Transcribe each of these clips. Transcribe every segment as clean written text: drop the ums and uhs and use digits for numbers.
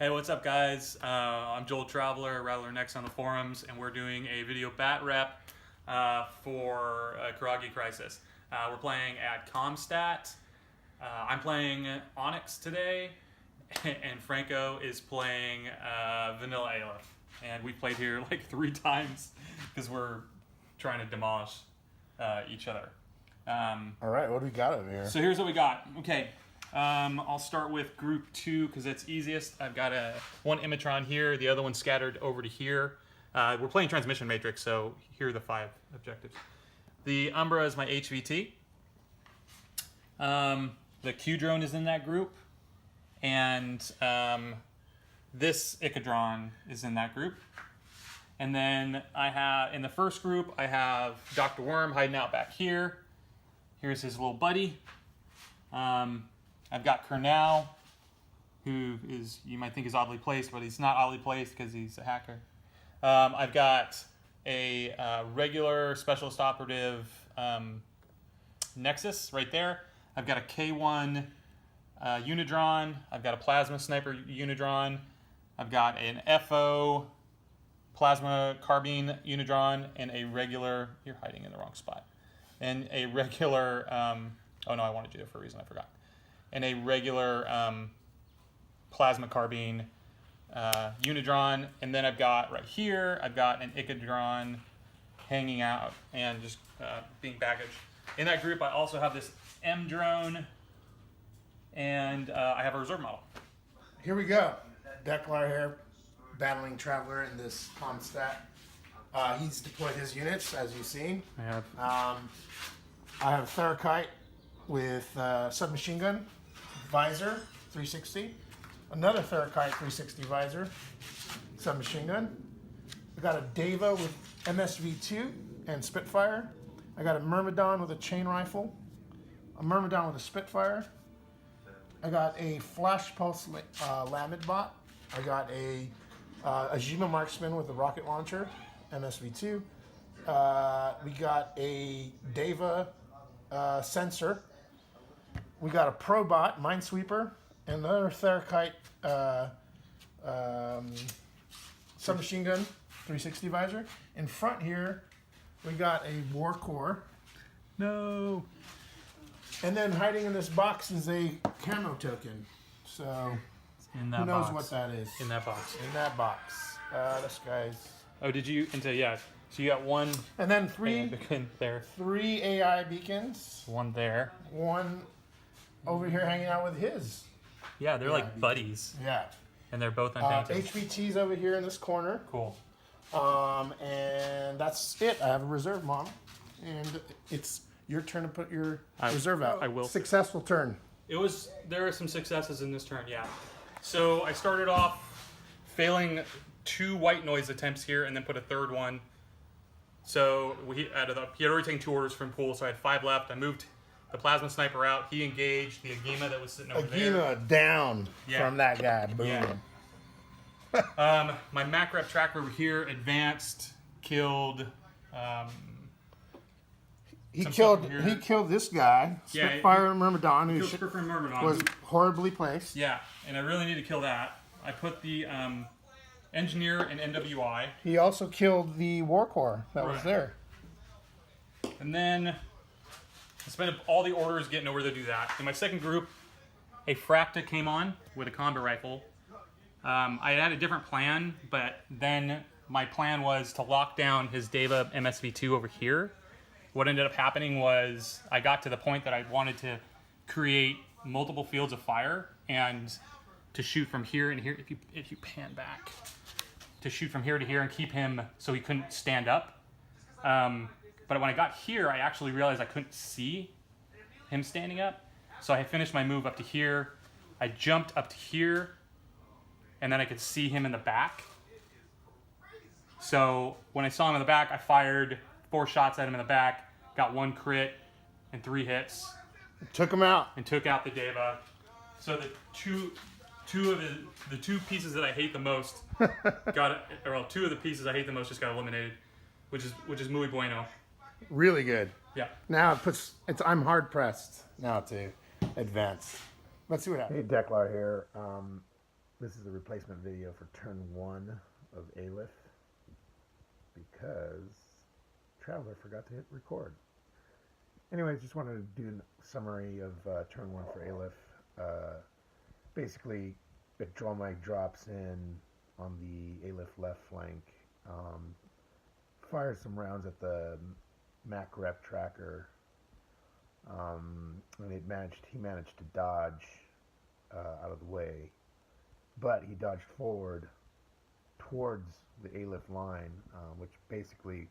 Hey, what's up, guys? I'm DeklarvsTraveller, Rattler Next on the forums, and we're doing a video bat rep for Kurage Crisis. We're playing at Kommstat. I'm playing Onyx today, and Franco is playing Vanilla Aleph. And we played here like 3 times because we're trying to demolish each other. All right, what do we got over here? So here's what we got. Okay. I'll start with group 2 because it's easiest. I've got one Imatron here, the other one scattered over to here. We're playing Transmission Matrix, so here are the 5 objectives. The Umbra is my HVT. The Q drone is in that group, and this Icadron is in that group. And then I have, in the first group, I have Dr. Worm hiding out back here. Here's his little buddy. I've got Kurage, who is, you might think is oddly placed, but he's not oddly placed because he's a hacker. I've got a regular specialist operative Nexus right there. I've got a K1 Unidron. I've got a plasma sniper Unidron. I've got an FO plasma carbine Unidron and a regular, you're hiding in the wrong spot, and a regular, oh no, I wanted you there for a reason, I forgot. And a regular plasma carbine Unidron. And then I've got right here, I've got an Icadron hanging out and just being baggage. In that group, I also have this M drone, and I have a reserve model. Here we go. Deklar here, battling Traveller in this Kommstat. He's deployed his units, as you've seen. I have. I have a Therakite with submachine gun, visor, 360. Another Therakite 360 visor, submachine gun. I got a Deva with MSV2 and Spitfire. I got a Myrmidon with a chain rifle, a Myrmidon with a Spitfire. I got a Flash Pulse Lamed bot. I got a Ajima Marksman with a rocket launcher, MSV2. We got a Deva sensor. We got a Probot Minesweeper, and another Therakite submachine gun 360 visor. In front here, we got a War Core. No. And then hiding in this box is a camo token. So In that who knows box. what that is? In that box. In that box. This guy's. Oh, did you, yeah. So you got one And then AI beacon there, three AI beacons. one there. One over here hanging out with his. Yeah, they're like buddies, Yeah. and they're both unpainted. HVT's over here in this corner. Cool. And that's it. I have a reserve model. And it's your turn to put your reserve out. I will. Successful turn. There are some successes in this turn, yeah. So I started off failing 2 white noise attempts here, and then put a 3rd one. So he had already taken 2 orders from pool, so I had 5 left. I moved the plasma sniper out. He engaged the Agima that was sitting over there. Agima down from that guy. Boom. Yeah. My MacRep tracker over here advanced, killed. He killed this guy, Spitfire and Myrmidon, who was horribly placed. Yeah, and I really need to kill that. I put the engineer and NWI. He also killed the War Core that was there. And then I spent all the orders getting over to do that. In my second group, a Fracta came on with a combat rifle. I had a different plan, but then my plan was to lock down his Deva MSV2 over here. What ended up happening was I got to the point that I wanted to create multiple fields of fire and to shoot from here and here. If you pan back, to shoot from here to here and keep him so he couldn't stand up. But when I got here, I actually realized I couldn't see him standing up. So I finished my move up to here. I jumped up to here, and then I could see him in the back. So when I saw him in the back, I fired 4 shots at him in the back, got 1 crit and 3 hits. Took him out. And took out the Deva. So the two pieces that I hate the most well, 2 of the pieces I hate the most just got eliminated, which is muy bueno. Really good. Yeah. Now I'm hard pressed now to advance. Let's see what happens. Hey, Deklar here. This is a replacement video for turn 1 of Aleph because Traveller forgot to hit record. Anyways, just wanted to do a summary of turn 1 for Aleph. Basically, Dromite drops in on the Aleph left flank, fires some rounds at the Mac rep tracker, and he managed to dodge out of the way, but he dodged forward towards the Aleph line, which basically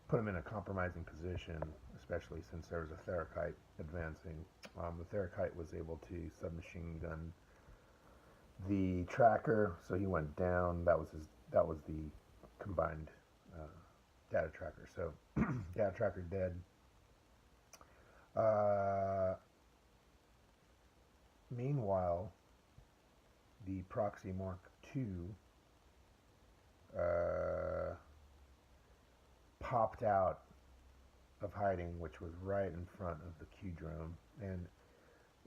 put him in a compromising position, especially since there was a Therakite advancing. The Therakite was able to submachine gun the tracker, so he went down. That was the combined data tracker. So data tracker dead. Meanwhile, the Proxy Mark II popped out of hiding, which was right in front of the Q drone, and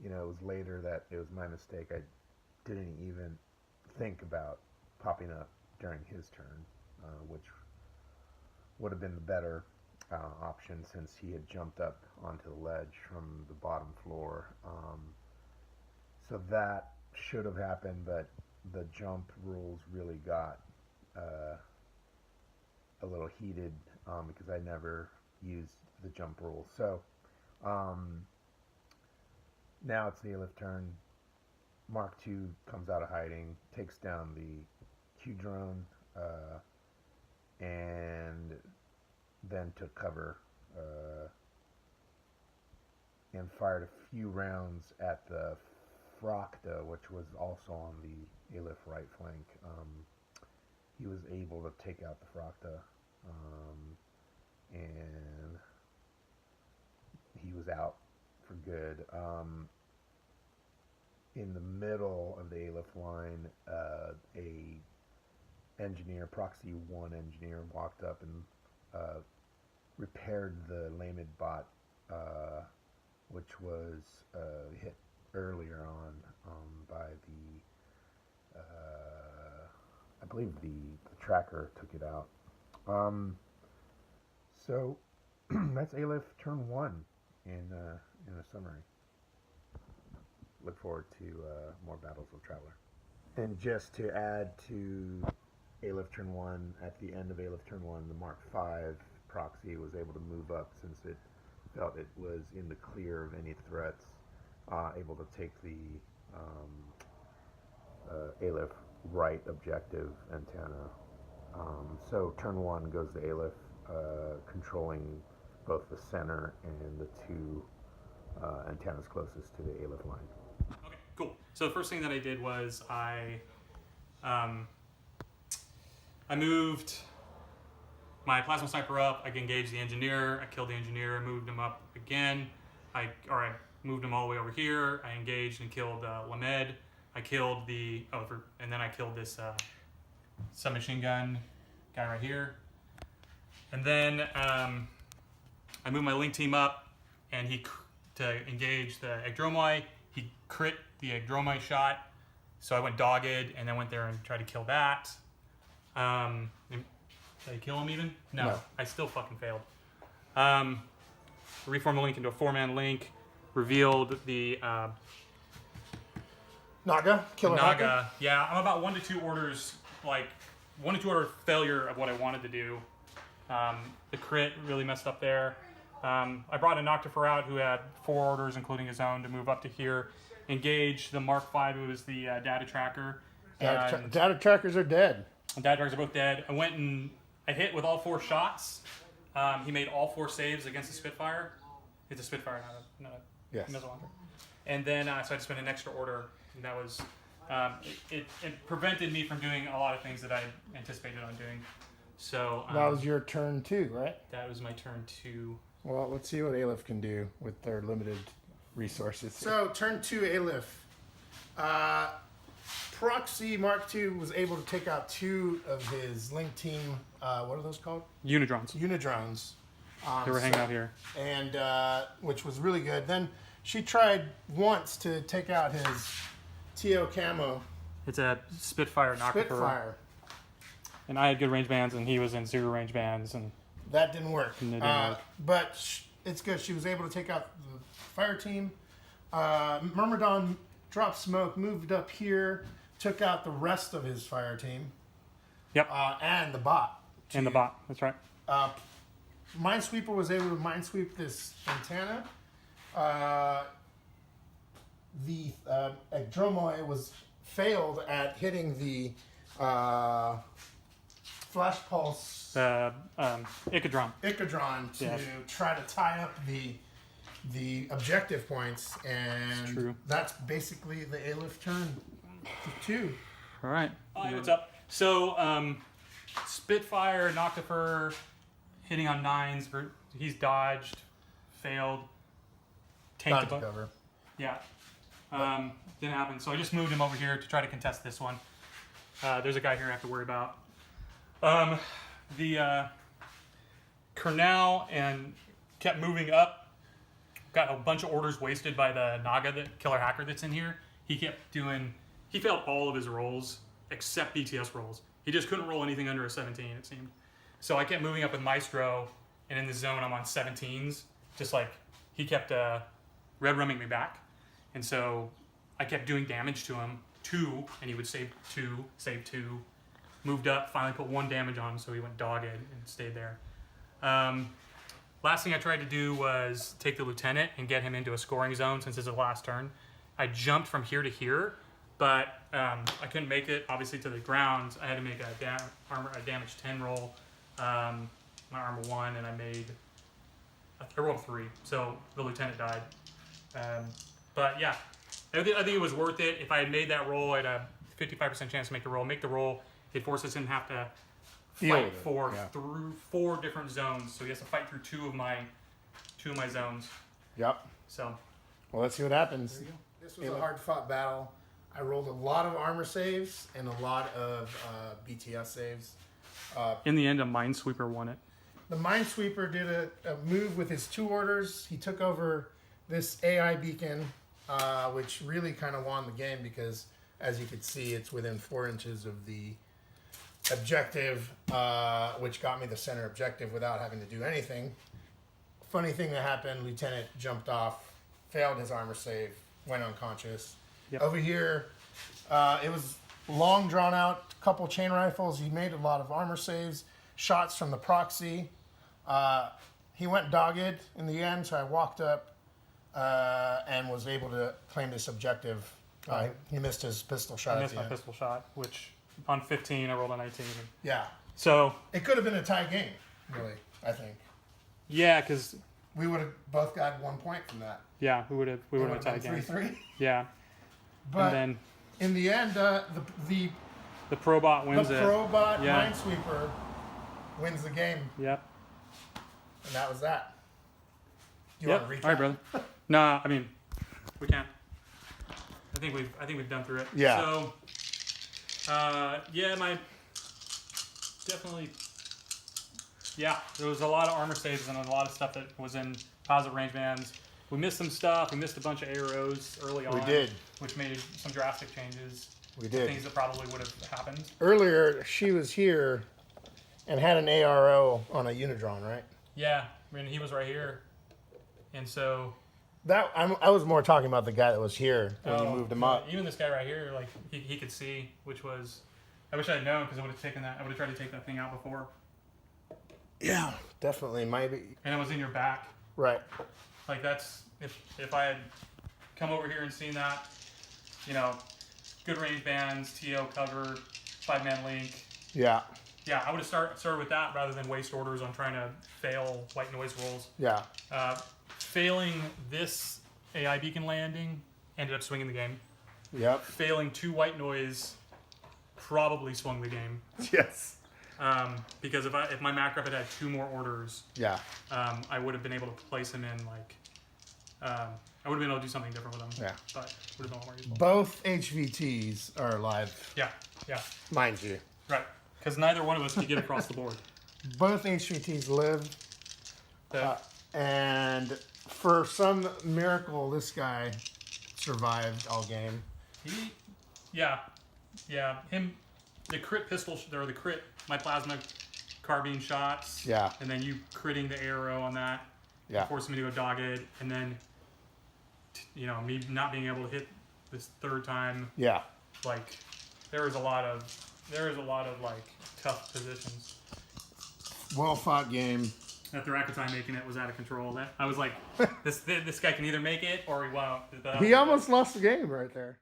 it was later that it was my mistake. I didn't even think about popping up during his turn, which would have been the better option since he had jumped up onto the ledge from the bottom floor. So that should have happened, but the jump rules really got a little heated because I never used the jump rule. So now it's the Aleph turn. Mark II comes out of hiding, takes down the Q drone, and then took cover and fired a few rounds at the Fracta, which was also on the Aleph right flank. He was able to take out the Fracta, and he was out for good. In the middle of the Aleph line, a engineer, Proxy 1 engineer, walked up and repaired the Lamed bot, which was hit earlier on by the, I believe the tracker took it out. So that's Aleph turn 1 in a summary. Look forward to more battles of Traveller. And just to add to Aleph turn 1, at the end of Aleph turn 1, the Mark V proxy was able to move up since it felt it was in the clear of any threats, able to take the Aleph right objective antenna. So turn 1 goes to Aleph, controlling both the center and the two antennas closest to the Aleph line. Okay, cool. So the first thing that I did was I moved my plasma sniper up. I engaged the engineer. I killed the engineer. I moved him up again. I moved him all the way over here. I engaged and killed Lamed. I killed and then I killed this submachine gun guy right here. And then I moved my link team up, and to engage the Agdromai. He crit the Agdromai shot, so I went dogged and then went there and tried to kill that. Did I kill him even? No. I still fucking failed. Reformed the link into a 4-man link, revealed the Killer Naga. Yeah, I'm about 1 to 2 orders, like 1 to 2 order failure of what I wanted to do. The crit really messed up there. I brought a Noctifer out who had 4 orders, including his own, to move up to here. Engage the Mark V, who was the data tracker. Data trackers are dead. Data trackers are both dead. I hit with all 4 shots. He made all 4 saves against the Spitfire. It's a Spitfire, not a missile launcher. And then, so I had to spend an extra order, and that was, it prevented me from doing a lot of things that I anticipated on doing. So that was your turn 2, right? That was my turn 2. Well, let's see what Aleph can do with their limited resources. So, turn 2 Aleph. Proxy Mark II was able to take out 2 of his link team, what are those called? Unidrones. Unidrones. They were hanging out here. And, which was really good. Then she tried once to take out his TO camo It's a Spitfire knockover. Spitfire. And I had good range bands, and he was in zero range bands, and That didn't work. And it didn't work. But it's good. She was able to take out the fire team. Myrmidon dropped smoke, moved up here, took out the rest of his fire team. Yep. And the bot. and the bot. That's right. Minesweeper was able to minesweep this antenna. The Dromoi was failed at hitting the flash pulse Icodron. to try to tie up the objective points, and true. that's basically the Aleph turn to 2. All right. Hi, what's up? So, Spitfire, Noctifer, hitting on 9s. He's dodged, failed, tanked Dodge the cover. Yeah. Didn't happen. So I just moved him over here to try to contest this one. There's a guy here I have to worry about. The Kernel and kept moving up. Got a bunch of orders wasted by the Naga, the killer hacker that's in here. He kept doing... He failed all of his rolls except BTS rolls. He just couldn't roll anything under a 17, it seemed. So I kept moving up with Maestro, and in the zone I'm on 17s. Just like, he kept red rumming me back. And so I kept doing damage to him, 2, and he would save 2, moved up, finally put 1 damage on him, so he went dogged and stayed there. Last thing I tried to do was take the lieutenant and get him into a scoring zone since it's the last turn. I jumped from here to here, but I couldn't make it, obviously, to the ground. I had to make a damage 10 roll, my armor 1, and I rolled 3, so the lieutenant died. But yeah, I think it was worth it. If I had made that roll, I had a 55% chance to make the roll. Make the roll, it forces him to have to fight through 4 different zones. So he has to fight through 2 of my zones. Yep. So, well, let's see what happens. This was a hard-fought battle. I rolled a lot of armor saves and a lot of BTS saves. in the end, a Minesweeper won it. The Minesweeper did a move with his 2 orders. He took over this AI beacon, which really kind of won the game because, as you could see, it's within 4 inches of the objective, which got me the center objective without having to do anything. Funny thing that happened, Lieutenant jumped off, failed his armor save, went unconscious. Yep. Over here, it was long drawn out, couple chain rifles. He made a lot of armor saves, shots from the proxy. He went dogged in the end, so I walked up and was able to claim this objective. He missed his pistol shot. I missed my pistol shot, which on 15 I rolled a 19. Yeah. So it could have been a tie game, really, I think. Yeah, because we would have both got 1 point from that. Yeah, we would have tied game. 3-3. Yeah. But and then in the end, the Probot wins it. The Probot Minesweeper wins the game. Yep. And that was that. Do you Yep. want to recap? All right, brother. Nah, I mean, we can. I think we've done through it. Yeah. So, there was a lot of armor saves and a lot of stuff that was in positive range bands. We missed some stuff. We missed a bunch of arrows early on. We did. Which made some drastic changes. We did. Things that probably would have happened. Earlier, she was here and had an ARO on a Unidron, right? Yeah. I mean, he was right here. And so... I was more talking about the guy that was here when you moved him up. Even this guy right here, like, he could see, which was... I wish I had known, because I would have taken that. I would have tried to take that thing out before. Yeah, definitely. Maybe. And it was in your back. Right. Like, that's... If I had come over here and seen that, good range bands, TO cover, 5-man link. Yeah. Yeah, I would have started with that rather than waste orders on trying to fail white noise rolls. Yeah. Failing this AI beacon landing, ended up swinging the game. Yep. Failing 2 white noise probably swung the game. Yes. Because if my macro had 2 more orders, yeah, I would have been able to place him in I would have been able to do something different with him. Yeah. But would have been a lot more useful. Both HVTs are alive. Yeah. Mind you. Right. Because neither one of us could get across the board. Both HVTs live. And for some miracle, this guy survived all game. Yeah, the crit pistol, or the crit, my plasma carbine shots. Yeah. And then you critting the arrow on that. Yeah. Forcing me to go dogged. And then, you know, me not being able to hit this third time. Yeah. Like, there is a lot of like tough positions. Well fought game. That the Rakuten making it was out of control. That I was like, this guy can either make it or he won't. He almost lost the game right there.